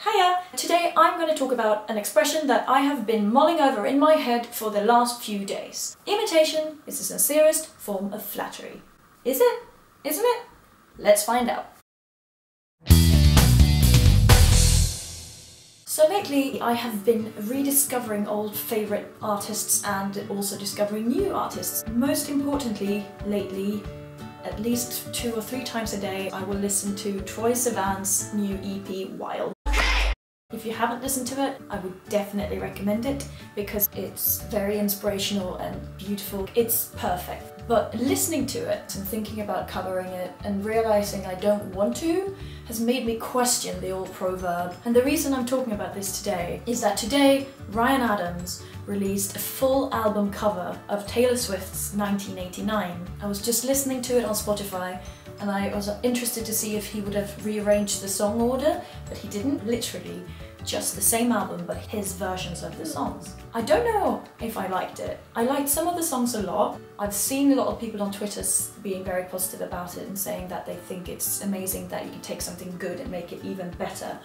Hiya! Today I'm going to talk about an expression that I have been mulling over in my head for the last few days. Imitation is the sincerest form of flattery. Is it? Isn't it? Let's find out. So lately I have been rediscovering old favourite artists and also discovering new artists. Most importantly, lately, at least 2 or 3 times a day, I will listen to Troye Sivan's new EP, Wild. If you haven't listened to it, I would definitely recommend it because it's very inspirational and beautiful. It's perfect. But listening to it and thinking about covering it and realizing I don't want to has made me question the old proverb. And the reason I'm talking about this today is that today Ryan Adams released a full album cover of Taylor Swift's 1989. I was just listening to it on Spotify and I was interested to see if he would have rearranged the song order, but he didn't. Literally just the same album, but his versions of the songs. I don't know if I liked it. I liked some of the songs a lot. I've seen a lot of people on Twitter being very positive about it and saying that they think it's amazing that you can take something good and make it even better.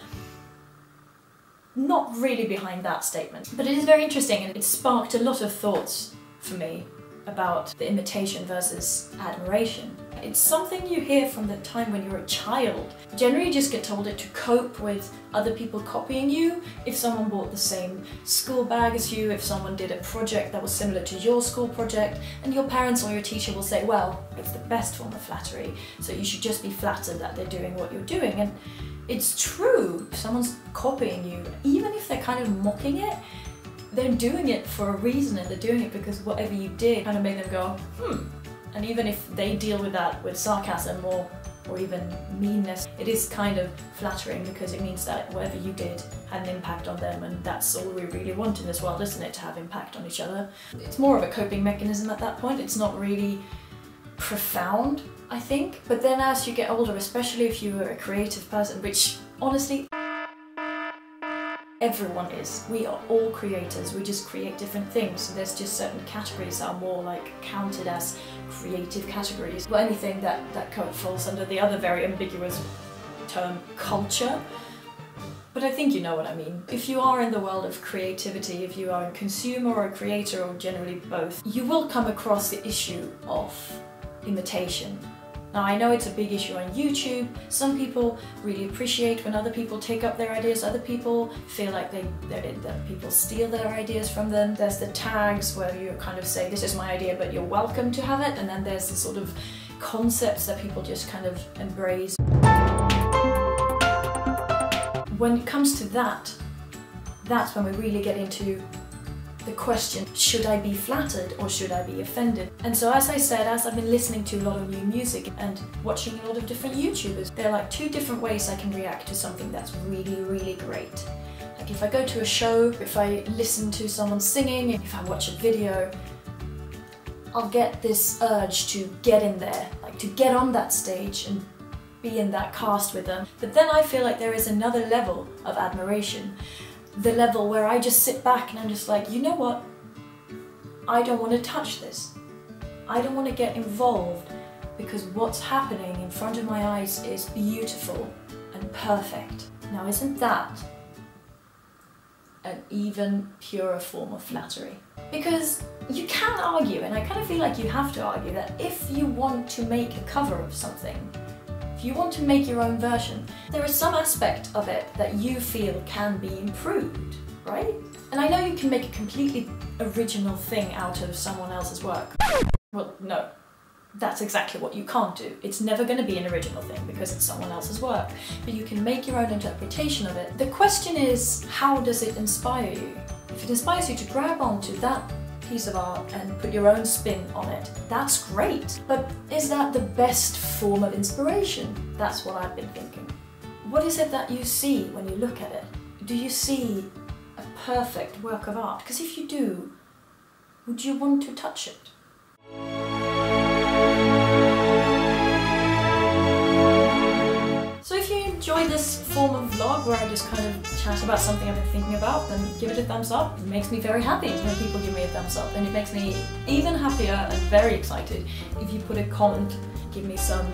Not really behind that statement, but it is very interesting and it sparked a lot of thoughts for me about the imitation versus admiration. It's something you hear from the time when you're a child. Generally you just get told it to cope with other people copying you. If someone bought the same school bag as you, if someone did a project that was similar to your school project, and your parents or your teacher will say, well, it's the best form of flattery, so you should just be flattered that they're doing what you're doing. And it's true, if someone's copying you, even if they're kind of mocking it, they're doing it for a reason and they're doing it because whatever you did kind of made them go, And even if they deal with that with sarcasm or even meanness, it is kind of flattering because it means that whatever you did had an impact on them, and that's all we really want in this world, isn't it? To have impact on each other. It's more of a coping mechanism at that point. It's not really profound, I think. But then as you get older, especially if you're a creative person, which honestly, everyone is. We are all creators, we just create different things. So there's just certain categories that are more like counted as creative categories. But anything that falls under the other very ambiguous term, culture. But I think you know what I mean. If you are in the world of creativity, if you are a consumer or a creator or generally both, you will come across the issue of imitation. Now I know it's a big issue on YouTube. Some people really appreciate when other people take up their ideas, other people feel like that people steal their ideas from them. There's the tags where you kind of say, this is my idea but you're welcome to have it, and then there's the sort of concepts that people just kind of embrace. When it comes to that, that's when we really get into the question, should I be flattered or should I be offended? And so as I said, as I've been listening to a lot of new music and watching a lot of different YouTubers, there are like 2 different ways I can react to something that's really, really great. Like if I go to a show, if I listen to someone singing, if I watch a video, I'll get this urge to get in there, like to get on that stage and be in that cast with them. But then I feel like there is another level of admiration. The level where I just sit back and I'm just like, you know what? I don't want to touch this. I don't want to get involved because what's happening in front of my eyes is beautiful and perfect. Now isn't that an even purer form of flattery? Because you can argue, and I kind of feel like you have to argue, that if you want to make a cover of something, if you want to make your own version, there is some aspect of it that you feel can be improved, right? And I know you can make a completely original thing out of someone else's work. Well, no, that's exactly what you can't do. It's never going to be an original thing because it's someone else's work. But you can make your own interpretation of it. The question is, how does it inspire you? If it inspires you to grab onto that piece of art and put your own spin on it, that's great. But is that the best form of inspiration? That's what I've been thinking. What is it that you see when you look at it? Do you see a perfect work of art? Because if you do, would you want to touch it? So if you enjoy this form of vlog where I just kind of chat about something I've been thinking about, then give it a thumbs up. It makes me very happy when people give me a thumbs up, and it makes me even happier and very excited if you put a comment, give me some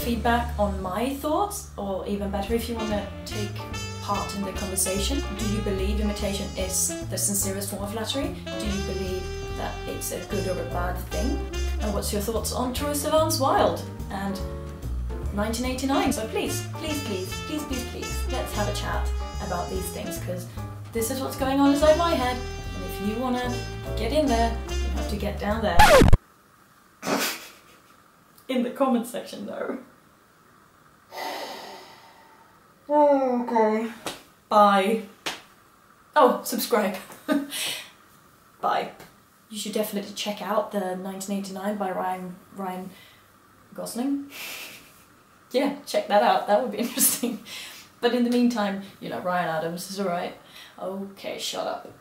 feedback on my thoughts, or even better if you want to take part in the conversation. Do you believe imitation is the sincerest form of flattery? Do you believe that it's a good or a bad thing? And what's your thoughts on Troye Sivan's Wild and 1989? So please, let's have a chat about these things, because this is what's going on inside my head, and if you want to get in there, you have to get down there. In the comment section though. Oh, okay. Bye. Oh, subscribe. Bye. You should definitely check out the 1989 by Ryan Gosling. Yeah, check that out, that would be interesting. But in the meantime, you know, Ryan Adams is alright. Okay, shut up.